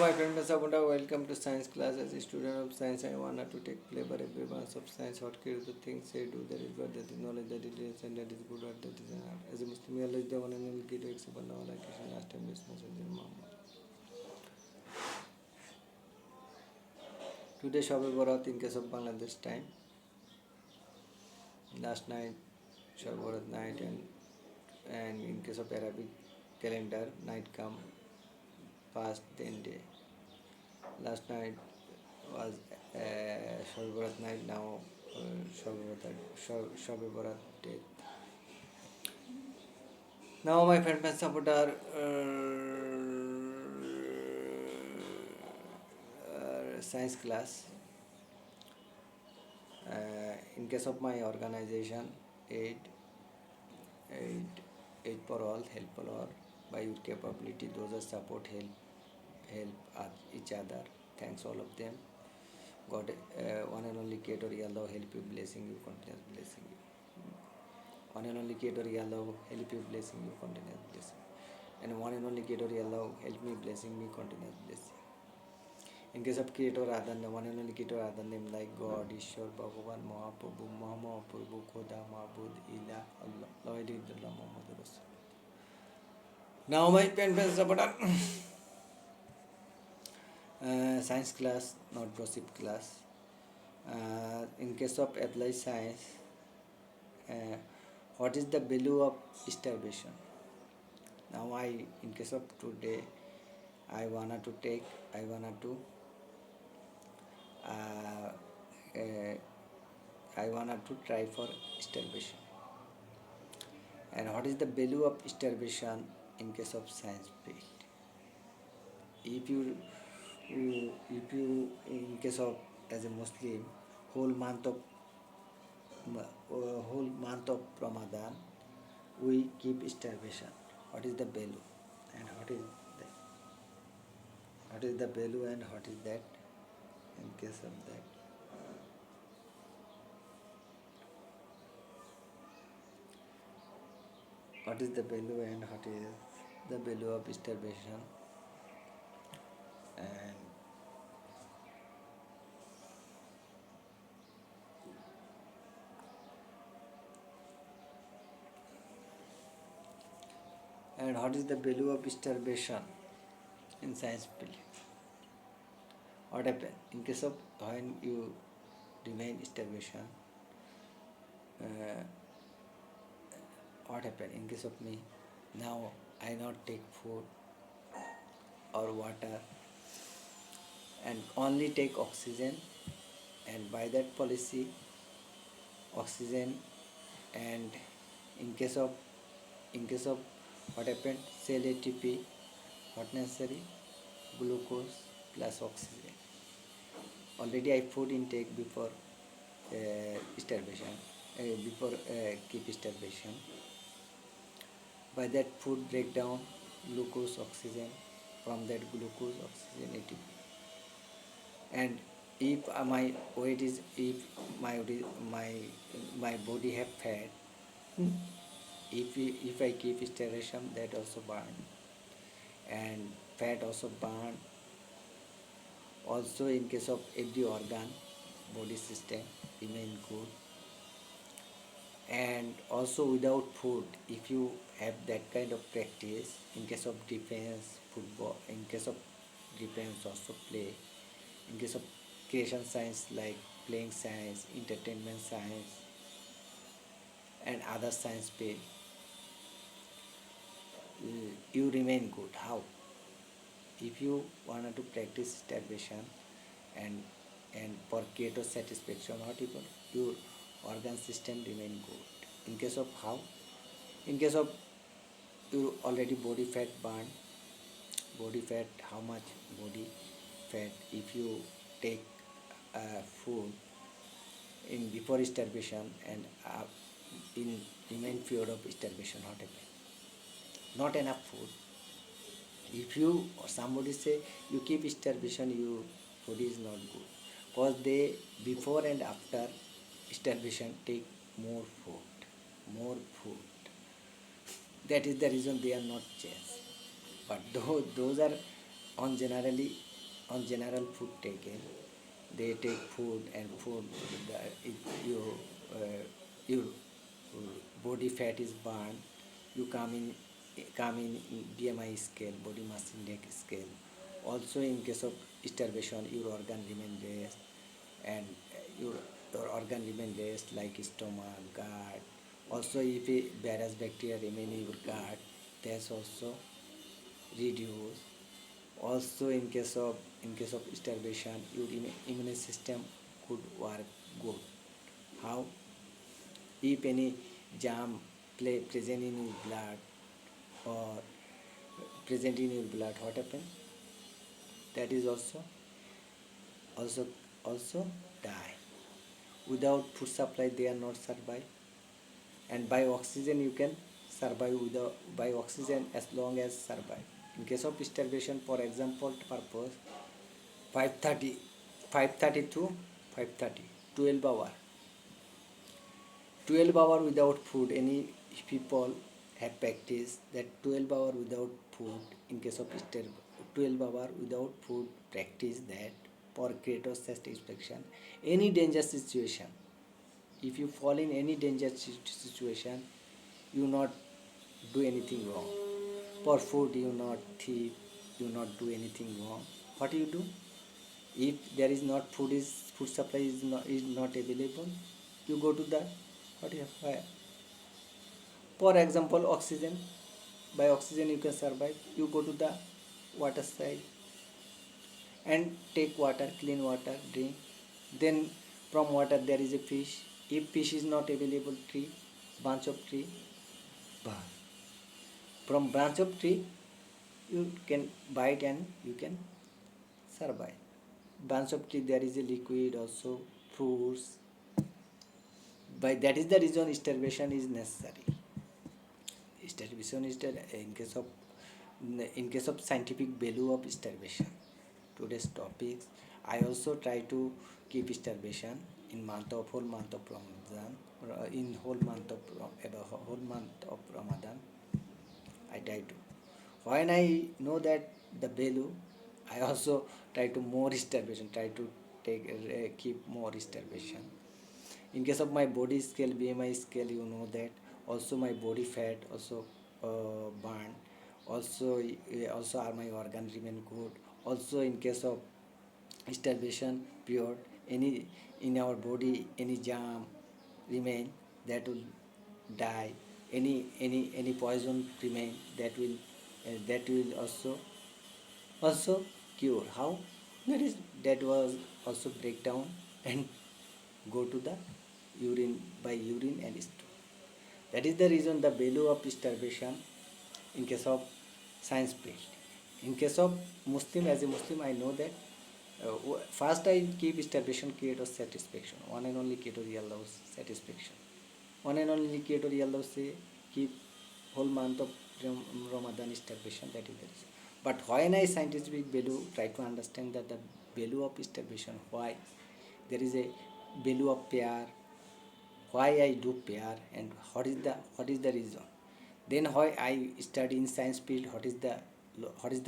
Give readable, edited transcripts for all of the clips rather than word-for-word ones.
my friend Sabunda, welcome to science class. As a student of science, I wanted to take flavor every branch of science. What care the things say do, that is what, that is knowledge, that is science, and that is good, what that is an art. As a Muslim, Allah is the one and only key to accept Allah, like last time business and Muhammad. Today, Shabe Barat in case of Bangladesh time. Last night, Shabe Barat night, and in case of Arabic calendar, night come past then day. Last night was Shabe Barat night, now Shabe Barat day. Now my friend and supporter science class. In case of my organization, aid for all, help for all, by your capability, those are support, help each other. Thanks all of them. God, one and only Creator, Allah help you, blessing you, continuous blessing you. One and only Creator, Allah help you, blessing you, continuous blessing. And one and only Creator, Allah help me, blessing me, continuous blessing. In case of Creator other than one and only Creator other name like God, Ishwar, Bhagavan, Mahaprabhu, Mahaprabhu, Khuda, Mahbud, Ilah, Allah, La ilaha illallah, Muhammadur Rasul. Now my pen supporter. Science class, not gossip class. In case of applied science, what is the value of starvation? Now in case of today, I wanted to try for starvation. And what is the value of starvation in case of science field? If you in case of as a Muslim, whole month of Ramadan, we keep starvation. What is the value, and what is the value, and what is that in case of that? What is the value, and what is the value of starvation? And what is the value of starvation in science field? What happens in case of when you remain starvation? What happened in case of me? Now I not take food or water and only take oxygen, and by that policy, oxygen, and in case of what happened, cell ATP, what necessary, glucose plus oxygen. Already I food intake before starvation, before keep starvation. By that food breakdown, glucose, oxygen, from that glucose, oxygen, ATP. And if my weight is, if my body have fat, if I keep starvation, that also burn, and fat also burn. Also in case of every organ, body system remain good. And also without food, if you have that kind of practice, in case of defense, football, in case of defense also play, in case of creation science like playing science, entertainment science, and other science field, you remain good. How? If you wanted to practice starvation and for creator satisfaction, what you call, your organ system remain good. In case of how? In case of your already body fat burn, body fat, how much body fat if you take food in before starvation and in remain period of starvation, what happen? Not enough food. If you or somebody say you keep starvation, your body is not good, because they before and after starvation take more food. That is the reason they are not changed. But those are on generally on general food taken. They take food and food, your your body fat is burned. You come in BMI scale, body mass index scale. Also, in case of starvation, your organ remain less, and your organ remain less like stomach, gut. Also, if a virus bacteria remain in your gut, that's also reduce. Also, in case of starvation, your immune system could work good. How? If any germ present in your blood or present in your blood, what happen? That is also also die. Without food supply, they are not survive. And by oxygen, you can survive without by oxygen as long as survive. In case of starvation, for example purpose, 5:30, 5:30 to 5:30, 12 hour, 12 hour without food. Any people have practiced that 12 hour without food. In case of 12 hour without food, practice that for greater satisfaction. Any danger situation, if you fall in any danger situation, you not do anything wrong. For food, you not thief, you not do anything wrong. What do you do? If there is not food supply is not available, you go to the what do you have fire. For example, oxygen. By oxygen you can survive. You go to the water side and take water, clean water, drink. Then from water there is a fish. If fish is not available, tree, branch of tree, from branch of tree you can bite and you can survive. Branch of tree there is a liquid also, fruits. By that is the reason starvation is necessary. Starvation is the in case of scientific value of starvation. Today's topics. I also try to keep starvation in whole month of Ramadan. In whole month of Ramadan, I try to. When I know that the value, I also try to more starvation. Try to keep more starvation. In case of my body scale, BMI scale, you know that. Also my body fat also burn. Also are my organ remain good. Also in case of starvation period, any in our body any germ remain, that will die. Any poison remain, that will also cure. How? That was also break down and go to the urine by urine and stool. That is the reason the value of starvation in case of science field. In case of Muslim, as a Muslim, I know that first I keep starvation creator satisfaction. One and only creator allows satisfaction. One and only creator allows say keep whole month of Ramadan starvation. That is the reason. But when I scientific value try to understand that the value of starvation, why there is a value of prayer, why I do prayer, and what is the reason. Then why I study in science field, what is the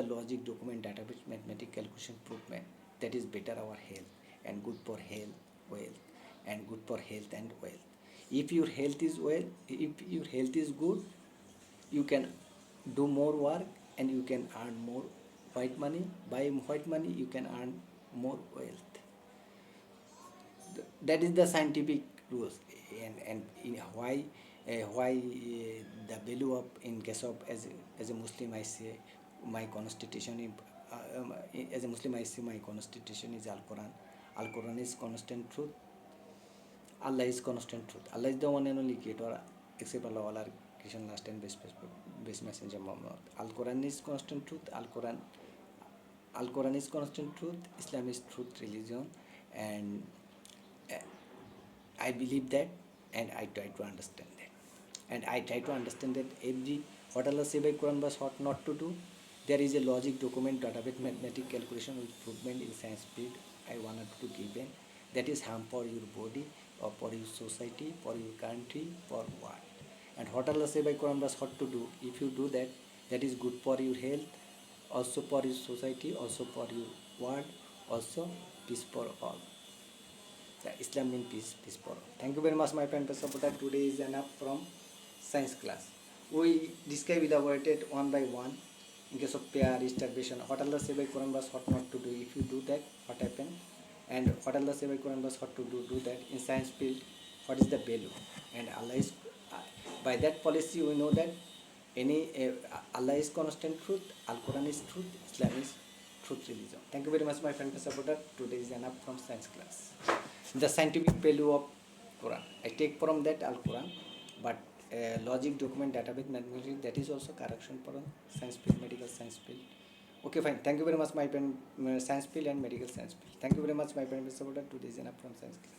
logic document database mathematical calculation improvement that is better our health and good for health, wealth, and good for health and wealth. If your health is well, if your health is good, you can do more work and you can earn more white money. By white money you can earn more wealth. That is the scientific rules. And in why the value of, in case of, as a Muslim I say my constitution as a Muslim I say my constitution is Al Quran is constant truth. Allah is constant truth. Allah is the one and only creator, except Allah, all are Christian, last and best messenger Muhammad. Al-Quran is constant truth. Al-Quran is constant truth. Islam is truth religion, and uh, I believe that, and I try to understand that. And I try to understand that what Allah say by Quran was what not to do. There is a logic document, database, mathematical calculation with improvement in science field. I wanted to give in. That is harm for your body or for your society, for your country, for what. And what Allah say by Quran was what to do. If you do that, that is good for your health also for your society, also for your world, also peace for all. The Islam means peace, peace for all. Thank you very much, my friend supporter. Today is enough from science class. We describe elaborated one by one. In case of pair, starvation, what are the Sebai Quran verse, what not to do. If you do that, what happen? And what are the Sebai Quran verse, what to do that. In science field, what is the value? And Allah is, by that policy, we know that Allah is constant truth, Al Quran is truth, Islam is truth religion. Thank you very much, my friend supporter. Today is enough from science class. The scientific value of Quran. I take from that Al Quran, but logic, document, database, mathematics, that is also correction for science field, medical science field. Okay, fine. Thank you very much, my friend, science field and medical science field. Thank you very much, my friend supporter. Today is enough from science class.